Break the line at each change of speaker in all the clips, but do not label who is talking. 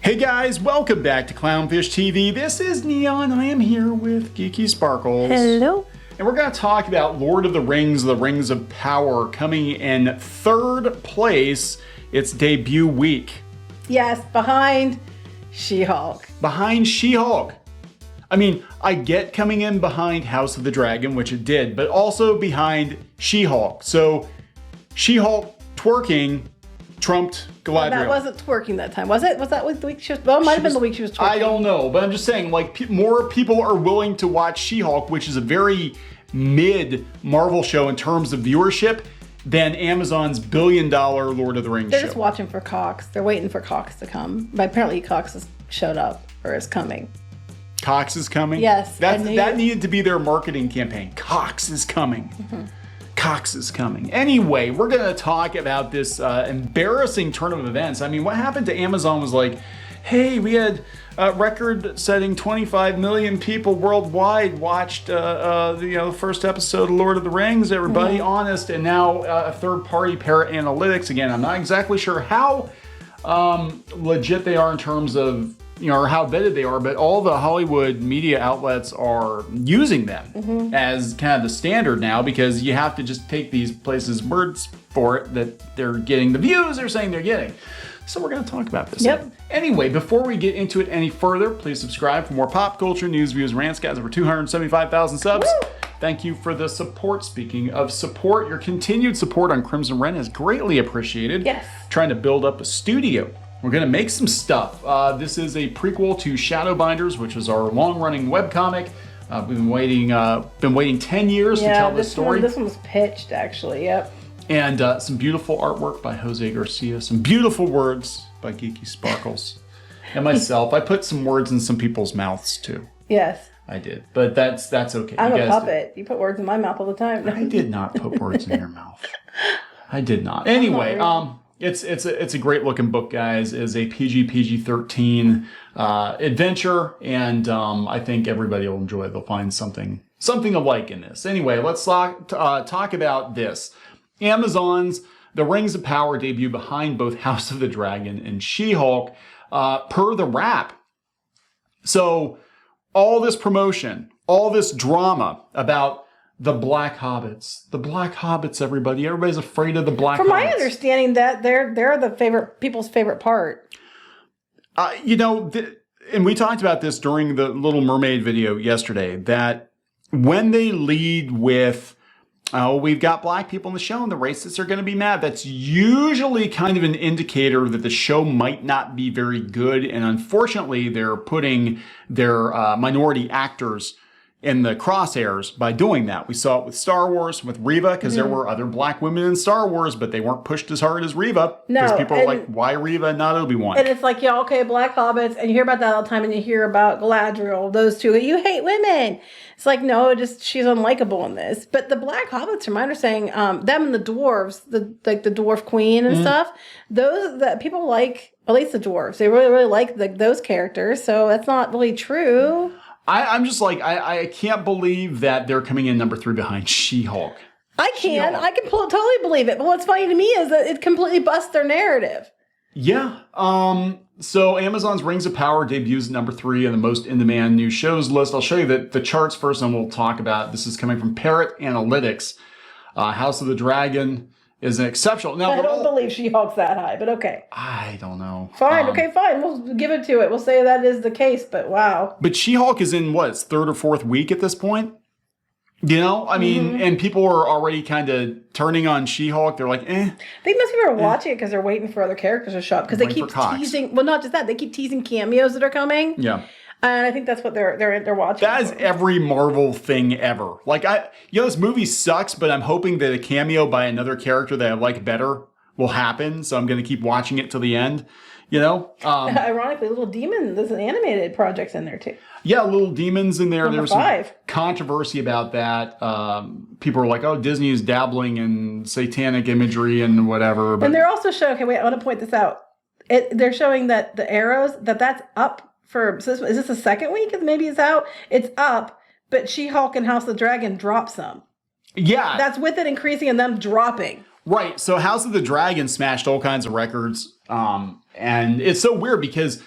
Hey guys, welcome back to Clownfish TV. This is Neon. I am here with Geeky Sparkles.
Hello.
And we're going to talk about Lord of the Rings, The Rings of Power, coming in third place its debut week.
Yes, behind She-Hulk.
Behind She-Hulk. I mean, I get coming in behind House of the Dragon, which it did, but also behind She-Hulk. So, She-Hulk twerking trumped Galadriel.
Well, that wasn't twerking that time, was it? Was that the week she was? Well, it might have been the week she was twerking.
I don't know, but I'm just saying, like, more people are willing to watch She-Hulk, which is a very mid Marvel show in terms of viewership, than Amazon's billion-dollar Lord of the Rings show.
They're just watching for Cox. They're waiting for Cox to come. But apparently Cox has showed up or is coming.
Cox is coming?
Yes.
That needed to be their marketing campaign. Cox is coming.
Mm-hmm.
Cox is coming. Anyway, we're going to talk about this embarrassing turn of events. I mean, what happened to Amazon was like, hey, we had record-setting 25 million people worldwide watched the first episode of Lord of the Rings, everybody, honest, and now a third-party Parrot Analytics. Again, I'm not exactly sure how legit they are in terms of, or how vetted they are, but all the Hollywood media outlets are using them as kind of the standard now, because you have to just take these places' words for it that they're getting the views they're saying they're getting. So we're going to talk about this.
Yep.
Anyway, before we get into it any further, please subscribe for more pop culture, news, views, rants, guys, over 275,000 subs.
Woo!
Thank you for the support. Speaking of support, your continued support on Crimson Ren is greatly appreciated.
Yes.
Trying to build up a studio. We're going to make some stuff. This is a prequel to Shadowbinders, which is our long-running webcomic. We've been waiting 10 years to tell this story.
This one was pitched, actually. Yep.
And some beautiful artwork by Jose Garcia. Some beautiful words by Geeky Sparkles. And myself. I put some words in some people's mouths, too.
Yes.
I did. But that's okay.
I'm a puppet. You put words in my mouth all the time.
I did not put words in your mouth. I did not. Anyway, It's a great looking book, guys. It's a PG-13 adventure, and I think everybody will enjoy it. They'll find something to like in this. Anyway, let's talk about this. Amazon's The Rings of Power debut behind both House of the Dragon and She-Hulk, per the Wrap. So all this promotion, all this drama about the Black Hobbits. The Black Hobbits, everybody. Everybody's afraid of the Black Hobbits.
From my understanding, that they're the people's favorite part.
And we talked about this during the Little Mermaid video yesterday, that when they lead with, oh, we've got black people in the show and the racists are going to be mad, that's usually kind of an indicator that the show might not be very good. And unfortunately, they're putting their minority actors in the crosshairs by doing that. We saw it with Star Wars, with Reva, because there were other black women in Star Wars, but they weren't pushed as hard as Reva. Because people are like, why Reva and not Obi-Wan?
And it's like, yeah, okay, Black Hobbits, and you hear about that all the time, and you hear about Galadriel, those two, you hate women. It's like, no, she's unlikable in this. But the Black Hobbits, from my understanding, them and the dwarves, the dwarf queen and stuff, that people like, at least the dwarves, they really, really like those characters, so that's not really true.
I'm just like, I can't believe that they're coming in number 3 behind She-Hulk.
I can totally believe it. But what's funny to me is that it completely busts their narrative.
Yeah. So Amazon's Rings of Power debuts at number 3 on the most in-demand new shows list. I'll show you the charts first, and we'll talk about it. This is coming from Parrot Analytics. House of the Dragon is an exceptional. Now,
I don't believe She-Hulk's that high, but okay.
I don't know.
Fine, okay, fine. We'll give it to it. We'll say that is the case, but wow.
But She-Hulk is in, what, its 3rd or 4th week at this point? You know? I mean, and people are already kind of turning on She-Hulk. They're like, eh.
I think most people are watching it because they're waiting for other characters to show up. Because they keep teasing, well, not just that, they keep teasing cameos that are coming. Yeah. And I think that's what they're watching.
That is every Marvel thing ever. Like, this movie sucks, but I'm hoping that a cameo by another character that I like better will happen. So I'm going to keep watching it till the end.
Ironically, Little Demon, there's an animated project in there too.
Yeah, Little Demon's in there.
There's some
controversy about that. People are like, oh, Disney is dabbling in satanic imagery and whatever. But
and they're also showing, okay, wait, I want to point this out. They're showing that the arrows, that's up for, so is this the second week? Maybe it's out. It's up, but She-Hulk and House of the Dragon drop some.
Yeah.
That's with it increasing and them dropping.
Right. So House of the Dragon smashed all kinds of records. And it's so weird because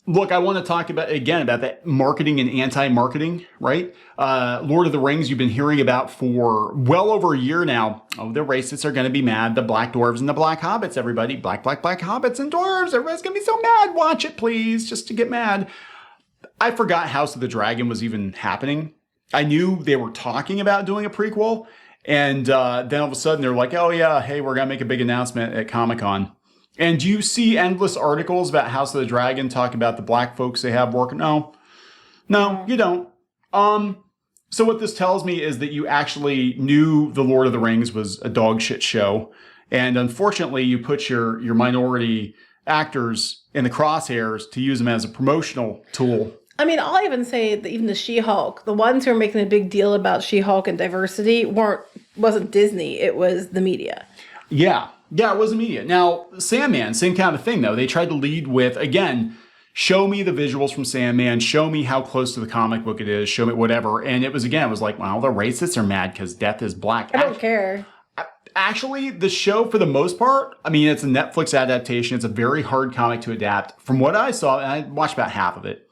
Look, I want to talk about that marketing and anti-marketing, right? Lord of the Rings, you've been hearing about for well over a year now. Oh, the racists are going to be mad. The black dwarves and the black hobbits, everybody. Black hobbits and dwarves. Everybody's going to be so mad. Watch it, please, just to get mad. I forgot House of the Dragon was even happening. I knew they were talking about doing a prequel. And then all of a sudden they're like, oh yeah, hey, we're going to make a big announcement at Comic-Con. And you see endless articles about House of the Dragon talk about the black folks they have working. No, you don't. So what this tells me is that you actually knew The Lord of the Rings was a dog shit show. And unfortunately, you put your minority actors in the crosshairs to use them as a promotional tool.
I mean, I'll even say that even the She-Hulk, the ones who are making a big deal about She-Hulk and diversity wasn't Disney. It was the media.
Yeah, it was the media. Now, Sandman, same kind of thing, though. They tried to lead with, again, show me the visuals from Sandman, show me how close to the comic book it is, show me whatever. And it was like, wow, the racists are mad because death is black.
I don't care.
Actually, the show, for the most part, I mean, it's a Netflix adaptation. It's a very hard comic to adapt. From what I saw, and I watched about half of it,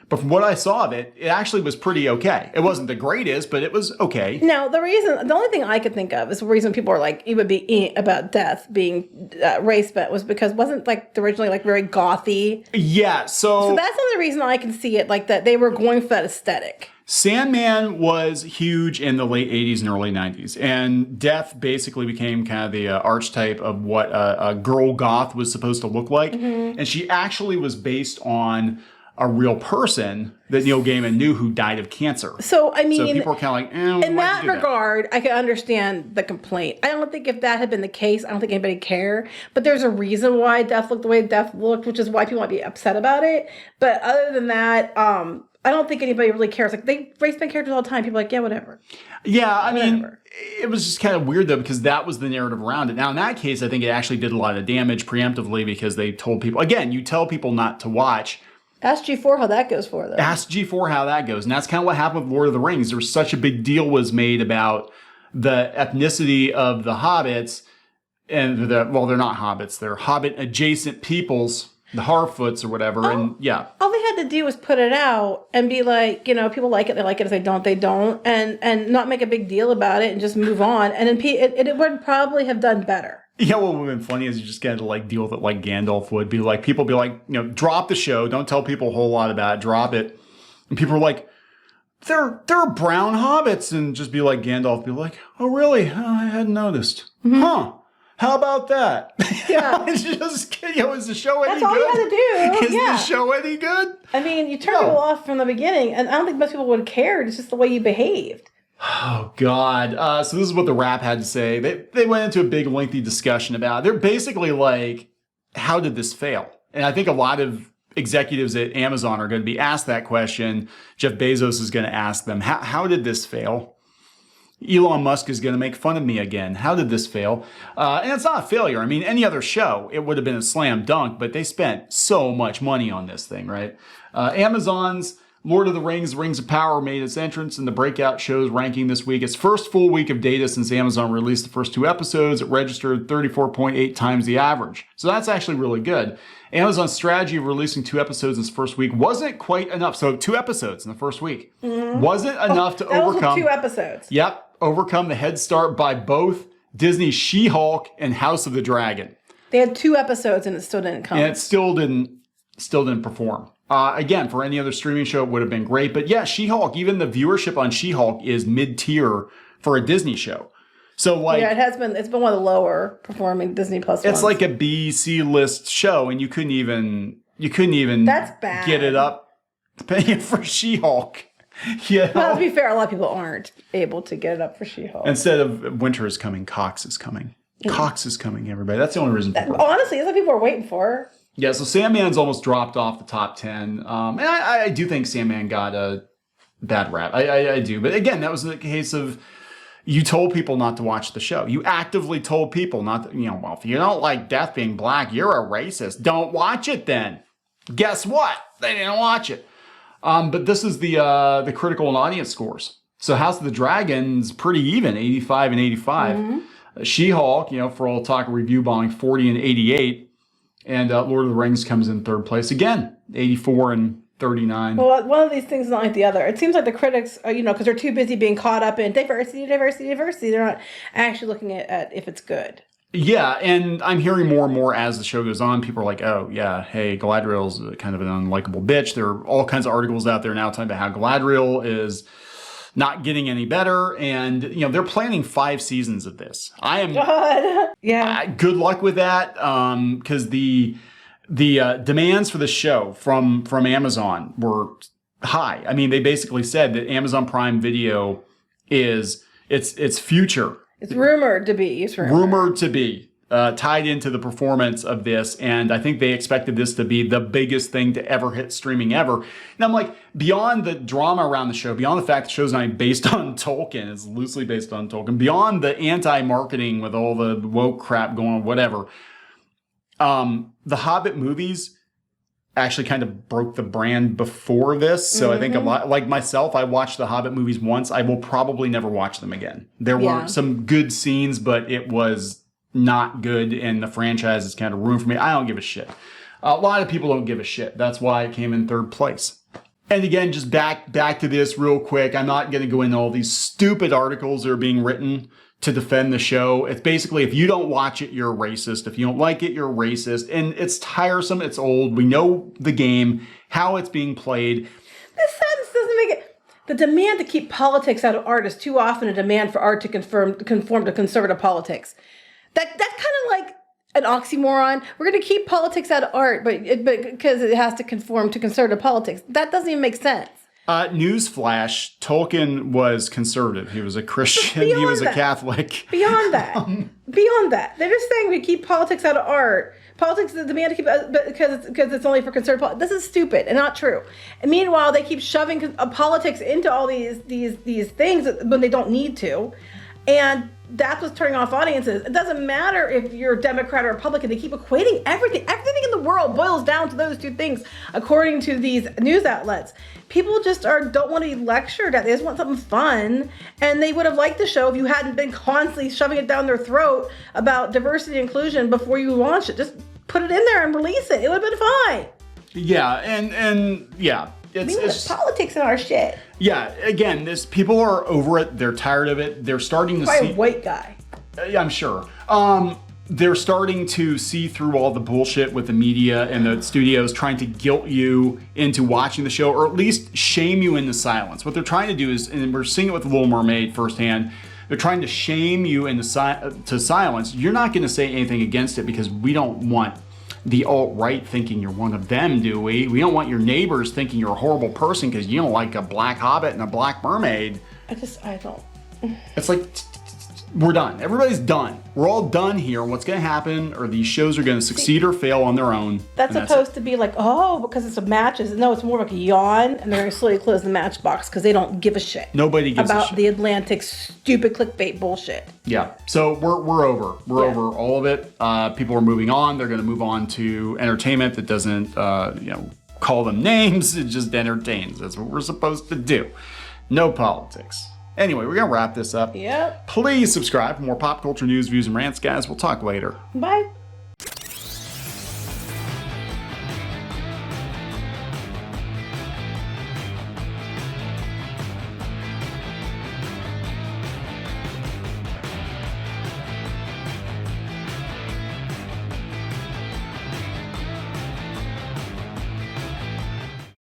but from what I saw of it, it actually was pretty okay. It wasn't the greatest, but it was okay.
No, the only thing I could think of is the reason people are like, it would be about death being race bet was because wasn't like originally like very gothy.
Yeah, so
that's the only reason I can see it like that. They were going for that aesthetic.
Sandman was huge in the late 80s and early 90s, and death basically became kind of the archetype of what a girl goth was supposed to look like. Mm-hmm. And she actually was based on a real person that Neil Gaiman knew who died of cancer.
So, I mean,
so people were kind of like,
in that regard, I can understand the complaint. I don't think if that had been the case, I don't think anybody cared. But there's a reason why Death looked the way Death looked, which is why people might be upset about it. But other than that, I don't think anybody really cares. Like, they race band characters all the time. People are like, yeah, whatever.
Yeah, I mean, it was just kind of weird, though, because that was the narrative around it. Now, in that case, I think it actually did a lot of damage preemptively because they told people, again, you tell people not to watch.
Ask G4 how that goes for them.
Ask G4 how that goes. And that's kind of what happened with Lord of the Rings. There was such a big deal was made about the ethnicity of the hobbits. And they're not hobbits. They're hobbit-adjacent peoples, the Harfoots or whatever. And yeah.
All they had to do was put it out and be like, people like it, they like it. If they don't, they don't. And not make a big deal about it and just move on. And then it would probably have done better.
Yeah, what would have been funny is you just got to like deal with it like Gandalf would be like. People be like, drop the show. Don't tell people a whole lot about it. Drop it. And people are like, they're brown hobbits. And just be like Gandalf, be like, oh, really? Oh, I hadn't noticed. Mm-hmm. Huh. How about that?
Yeah.
It's just, is the show any good?
That's all you had to do.
Is the show any good?
I mean, you turn people off from the beginning. And I don't think most people would have cared. It's just the way you behaved.
Oh, God. So this is what the Wrap had to say. They went into a big, lengthy discussion about it. They're basically like, how did this fail? And I think a lot of executives at Amazon are going to be asked that question. Jeff Bezos is going to ask them, how did this fail? Elon Musk is going to make fun of me again. How did this fail? And it's not a failure. I mean, any other show, it would have been a slam dunk, but they spent so much money on this thing, right? Amazon's Lord of the Rings, Rings of Power made its entrance in the breakout show's ranking this week. Its first full week of data since Amazon released the first 2 episodes, it registered 34.8 times the average. So that's actually really good. Amazon's strategy of releasing 2 episodes in its first week wasn't quite enough. So 2 episodes in the first week wasn't enough to overcome.
2 episodes.
Yep, overcome the head start by both Disney's She-Hulk and House of the Dragon.
They had 2 episodes and it still didn't come.
And it still didn't perform. Again, for any other streaming show, it would have been great. But yeah, She-Hulk, even the viewership on She-Hulk is mid-tier for a Disney show. So like,
yeah, it's been one of the lower performing Disney Plus ones.
It's like a B, C list show, and you couldn't even
that's bad.
Get it up paying for She-Hulk.
Well, to be fair, a lot of people aren't able to get it up for She-Hulk.
Instead of Winter is Coming, Cox is coming. Cox is coming, everybody. That's the only reason.
Honestly, that's what people are waiting for.
Yeah, so Sandman's almost dropped off the top 10. And I do think Sandman got a bad rap. I do. But again, that was the case of you told people not to watch the show. You actively told people not to, well, if you don't like death being black, you're a racist. Don't watch it then. Guess what? They didn't watch it. But this is the critical and audience scores. So House of the Dragon's pretty even, 85 and 85. Mm-hmm. She-Hulk, for all talk of review bombing, 40 and 88. And Lord of the Rings comes in third place again, 84 and 39.
Well, one of these things is not like the other. It seems like the critics, because they're too busy being caught up in diversity. They're not actually looking at if it's good.
Yeah, and I'm hearing more and more as the show goes on. People are like, oh, yeah, hey, Galadriel's kind of an unlikable bitch. There are all kinds of articles out there now talking about how Galadriel is not getting any better. And, they're planning 5 seasons of this.
God. Yeah.
Good luck with that, because the demands for the show from Amazon were high. I mean, they basically said that Amazon Prime Video is its future.
It's rumored to be.
Tied into the performance of this. And I think they expected this to be the biggest thing to ever hit streaming ever. And I'm like, beyond the drama around the show, beyond the fact the show's not based on Tolkien, it's loosely based on Tolkien, beyond the anti-marketing with all the woke crap going on, whatever, the Hobbit movies actually kind of broke the brand before this. So I think a lot, like myself, I watched the Hobbit movies once. I will probably never watch them again. There were some good scenes, but it was not good. And the franchise is kind of ruined for me. I don't give a shit. A lot of people don't give a shit. That's why it came in third place. And again, just back to this real quick. I'm not going to go into all these stupid articles that are being written to defend the show. It's basically, if you don't watch it, you're a racist. If you don't like it, you're a racist. And it's tiresome. It's old. We know the game, how it's being played.
This sentence doesn't make it. The demand to keep politics out of art is too often a demand for art to conform to conservative politics. That's kind of like an oxymoron. We're going to keep politics out of art, but because it has to conform to conservative politics. That doesn't even make sense.
Newsflash, Tolkien was conservative. He was a Christian. He was a Catholic.
Beyond that. They're just saying we keep politics out of art. Politics is the demand to keep because it's only for conservative politics. This is stupid and not true. And meanwhile, they keep shoving politics into all these things when they don't need to. And that's what's turning off audiences. It doesn't matter if you're a Democrat or Republican. They keep equating everything. Everything in the world boils down to those two things, according to these news outlets. People just don't want to be lectured at. They just want something fun. And they would have liked the show if you hadn't been constantly shoving it down their throat about diversity and inclusion before you launched it. Just put it in there and release it. It would have been fine.
Yeah, and yeah.
It's politics in our shit.
Yeah, again, people are over it. They're tired of it. They're starting to see...
a white guy.
Yeah, I'm sure. They're starting to see through all the bullshit with the media and the studios trying to guilt you into watching the show, or at least shame you into silence. What they're trying to do is, and we're seeing it with The Little Mermaid firsthand, they're trying to shame you into silence. You're not going to say anything against it because we don't want the alt-right thinking you're one of them, do we? We don't want your neighbors thinking you're a horrible person because you don't like a Black Hobbit and a Black Mermaid.
I don't.
It's like, we're done. Everybody's done. We're all done here. What's going to happen, or these shows are going to succeed or fail on their own.
That's supposed to be like, because it's a matches. No, it's more like a yawn, and they're going to slowly close the matchbox because they don't give a shit.
Nobody gives a shit
about the Atlantic's stupid clickbait bullshit.
Yeah. So we're over. We're over all of it. People are moving on. They're going to move on to entertainment that doesn't, call them names. It just entertains. That's what we're supposed to do. No politics. Anyway, we're going to wrap this up.
Yep.
Please subscribe for more pop culture news, views, and rants, guys. We'll talk later.
Bye.